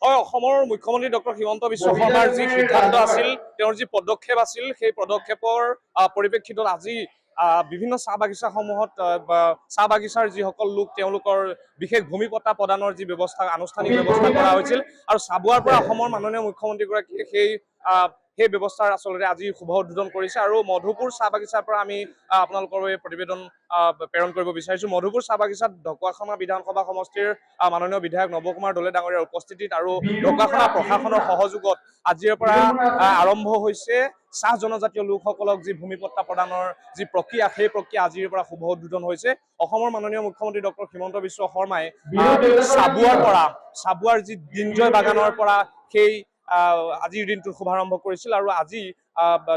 হয়, অসমৰ মুখ্যমন্ত্ৰী ডক্টৰ হিমন্ত বিশ্ব শৰ্মাৰ যি সিদ্ধান্ত আছিল, তেওঁৰ যি পদক্ষেপ আছিল, সেই পদক্ষেপৰ পৰিপ্ৰেক্ষিতত আজি বিভিন্ন চাহ বাগিচাসমূহত চাহ বাগিচাৰ যিসকল লোক তেওঁলোকৰ বিশেষ ভূমিপট্টা প্ৰদানৰ যি ব্যৱস্থা আনুষ্ঠানিক ব্যৱস্থা কৰা হৈছিল আৰু চাবুৱাৰ পৰা অসমৰ মাননীয় মুখ্যমন্ত্ৰীগৰাকীয়ে সেই ব্যৱস্থাৰ আচলতে আজি শুভ উদ্বোধন কৰিছে। আৰু মধুপুৰ চাহ বাগিচাৰ পৰা আমি আপোনালোকৰ এই প্ৰতিবেদন প্ৰেৰণ কৰিব বিচাৰিছো। মধুপুৰ চাহ বাগিচাত ঢকুৱাখানা বিধানসভা সমষ্টিৰ মাননীয় বিধায়ক নৱ কুমাৰ দলে ডাঙৰীয়াৰ উপস্থিতিত আৰু ঢকুৱাখানা প্ৰশাসনৰ সহযোগত আজিৰ পৰা আৰম্ভ হৈছে চাহ জনজাতীয় লোকসকলক যি ভূমিপট্টা প্ৰদানৰ যি প্ৰক্ৰিয়া, সেই প্ৰক্ৰিয়া আজিৰ পৰা শুভ উদ্বোধন হৈছে। অসমৰ মাননীয় মুখ্যমন্ত্ৰী ডক্টৰ হিমন্ত বিশ্ব শৰ্মাই চাবুৱাৰ যি দিনজয় বাগানৰ পৰা সেই আজিৰ দিনটো শুভাৰম্ভ কৰিছিল আৰু আজি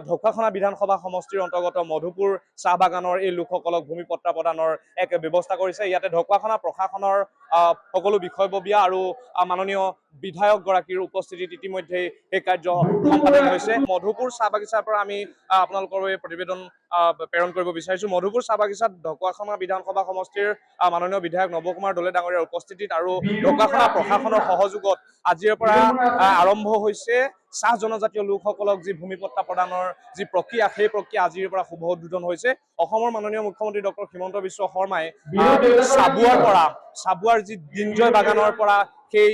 ঢকুৱাখানা বিধানসভা সমষ্টিৰ অন্তৰ্গত মধুপুৰ চাহ বাগানৰ এই লোকসকলক ভূমিপট্টা প্ৰদানৰ এক ব্যৱস্থা কৰিছে। ইয়াতে ঢকুৱাখানা প্ৰশাসনৰ সকলো বিষয়ববীয়া আৰু মাননীয় বিধায়কগৰাকীৰ উপস্থিতিত ইতিমধ্যে এই কাৰ্য সম্পাদন হৈছে। মধুপুৰ চাহ বাগিচাৰ পৰা আমি আপোনালোকৰ এই প্ৰতিবেদন প্ৰেৰণ কৰিব বিচাৰিছো। মধুপুৰ চাহ বাগিচাত ঢকুৱাখানা বিধানসভা সমষ্টিৰ মাননীয় বিধায়ক নৱ কুমাৰ দলে ডাঙৰীয়াৰ উপস্থিতিত আৰু ঢকুৱাখানা প্ৰশাসনৰ সহযোগত আজিৰ পৰা আৰম্ভ হৈছে চাহ জনজাতীয় লোকসকলক যি ভূমিপট্টা প্ৰদানৰ যি প্ৰক্ৰিয়া, সেই প্ৰক্ৰিয়া আজিৰ পৰা শুভ উদ্বোধন হৈছে। অসমৰ মাননীয় মুখ্যমন্ত্ৰী ডক্টৰ হিমন্ত বিশ্ব শৰ্মাই চাবুৱাৰ যি দিনজয় বাগানৰ পৰা সেই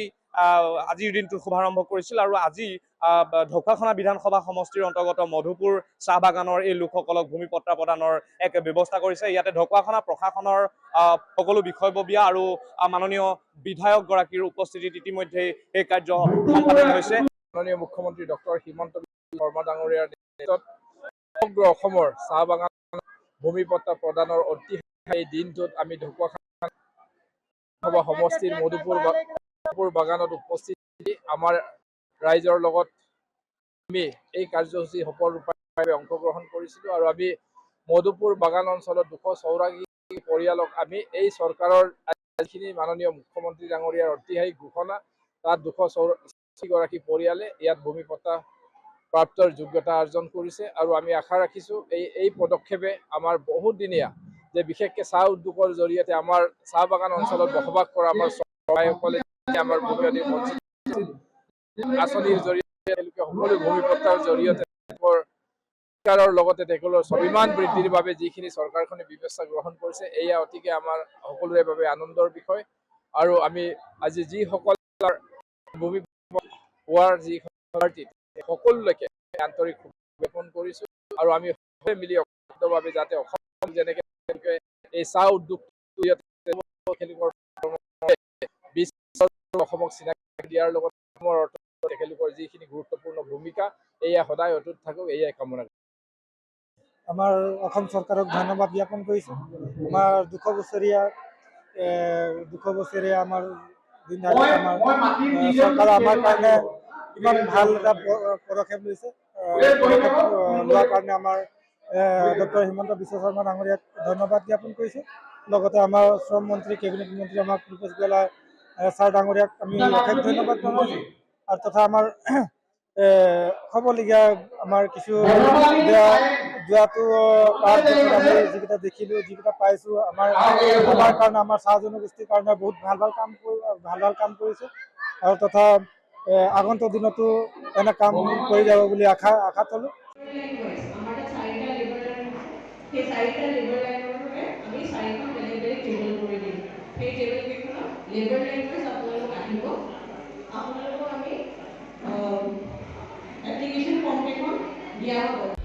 আজিৰ দিনটো শুভাৰম্ভ কৰিছিল আৰু আজি ঢকুৱাখানা বিধানসভা সমষ্টিৰ অন্তৰ্গত মধুপুৰ চাহ বাগানৰ এই লোকসকলক ভূমিপট্টা প্ৰদানৰ এক ব্যৱস্থা কৰিছে। ইয়াতে ঢকুৱাখানা প্ৰশাসনৰ সকলো বিষয়ববীয়া আৰু মাননীয় বিধায়কগৰাকীৰ উপস্থিতিত ইতিমধ্যে এই কাৰ্য সম্পাদন হৈছে। মাননীয় মুখ্যমন্ত্ৰী ডক্টৰ হিমন্ত বিশ্ব শৰ্মা ডাঙৰীয়াৰ নেতৃত্বত সমগ্ৰ অসমৰ চাহ বাগান ভূমিপট্টা প্ৰদানৰ ঐতিহাসিক এই দিনটোত আমি ঢকুৱাখানা সমষ্টিৰ মধুপুৰ বাগানত উপস্থিত আমাৰ ৰাইজৰ লগত আমি এই কাৰ্যসূচী সফলৰূপে অংশগ্ৰহণ কৰিছিলোঁ আৰু আমি মধুপুৰ বাগান অঞ্চলত 284 পৰিয়ালক আমি এই চৰকাৰৰ যিখিনি মাননীয় মুখ্যমন্ত্ৰী ডাঙৰীয়াৰ ঐতিহাসিক ঘোষণা, তাত 284 গৰাকী পৰিয়ালে ইয়াত ভূমিপট্টা প্ৰাপ্তৰ যোগ্যতা অৰ্জন কৰিছে আৰু আমি আশা ৰাখিছোঁ এই পদক্ষেপে আমাৰ বহুত দিনীয়া যে বিশেষকৈ চাহ উদ্যোগৰ জৰিয়তে আমাৰ চাহ বাগান অঞ্চলত বসবাস কৰা আমাৰ চৰাইসকলে আমাৰ ভূমি বঞ্চিত আঁচনিৰ জৰিয়তে তেওঁলোকে সকলো ভূমিপট্টাৰ জৰিয়তে চৰকাৰৰ লগতে তেওঁলোকৰ স্বাভিমান বৃদ্ধিৰ বাবে যিখিনি চৰকাৰখনে ব্যৱস্থা গ্ৰহণ কৰিছে, এয়া অতিকে আমাৰ সকলোৰে বাবে আনন্দৰ বিষয়। আৰু আমি আজি যিসকলৰ ভূমি হোৱাৰ যি সকলোলৈকে আন্তৰিক জ্ঞাপন কৰিছোঁ আৰু আমি সকলোৱে মিলি অক্ষতভাৱে যাতে অসম যেনেকৈ এই চাহ উদ্যোগ অসমক চিনাকি দিয়াৰ লগত অসমৰ অৰ্থনীতিত তেখেতলোকৰ যিখিনি গুৰুত্বপূৰ্ণ ভূমিকা, এয়া সদায় অটুট থাকক, এয়াই কামনা কৰোঁ। আমাৰ অসম চৰকাৰক ধন্যবাদ জ্ঞাপন কৰিছোঁ। আমাৰ 200 বছৰীয়া আমাৰ দিনধাৰিত আমাৰ চৰকাৰে আমাৰ কাৰণে ইমান ভাল এটা পদক্ষেপ লৈছে। পদক্ষেপ লোৱাৰ কাৰণে আমাৰ ডক্টৰ হিমন্ত বিশ্ব শৰ্মা ডাঙৰীয়াক ধন্যবাদ জ্ঞাপন কৰিছোঁ। লগতে আমাৰ শ্ৰম মন্ত্ৰী, কেবিনেট মন্ত্ৰী আমাৰ ৰূপেশ গেলা ছাৰ ডাঙৰীয়াক আমি অশেষ ধন্যবাদ জনাইছোঁ। আৰু তথা আমাৰ হ'বলগীয়া আমাৰ কিছু যোৱাটো আমি যিকেইটা দেখিলোঁ, যিকেইটা পাইছোঁ, আমাৰ কাৰণে আমাৰ চাহ জনগোষ্ঠীৰ কাৰণে বহুত ভাল কাম কৰিছে আৰু তথা আগন্তুক দিনতো এনে কাম কৰি যাব বুলি আশা থলোঁ। সেই 4টা লেবাৰ লাইনৰ বাবে আমি 4খন বেলেগ বেলেগ টেবুল কৰি দিম। সেই টেবুল কেইখনত লেবাৰ লাইন ৱাইজ আপোনালোক আহিব। আপোনালোকক আমি এপ্লিকেশ্যন ফৰ্ম কেইখন দিয়া হ'ব।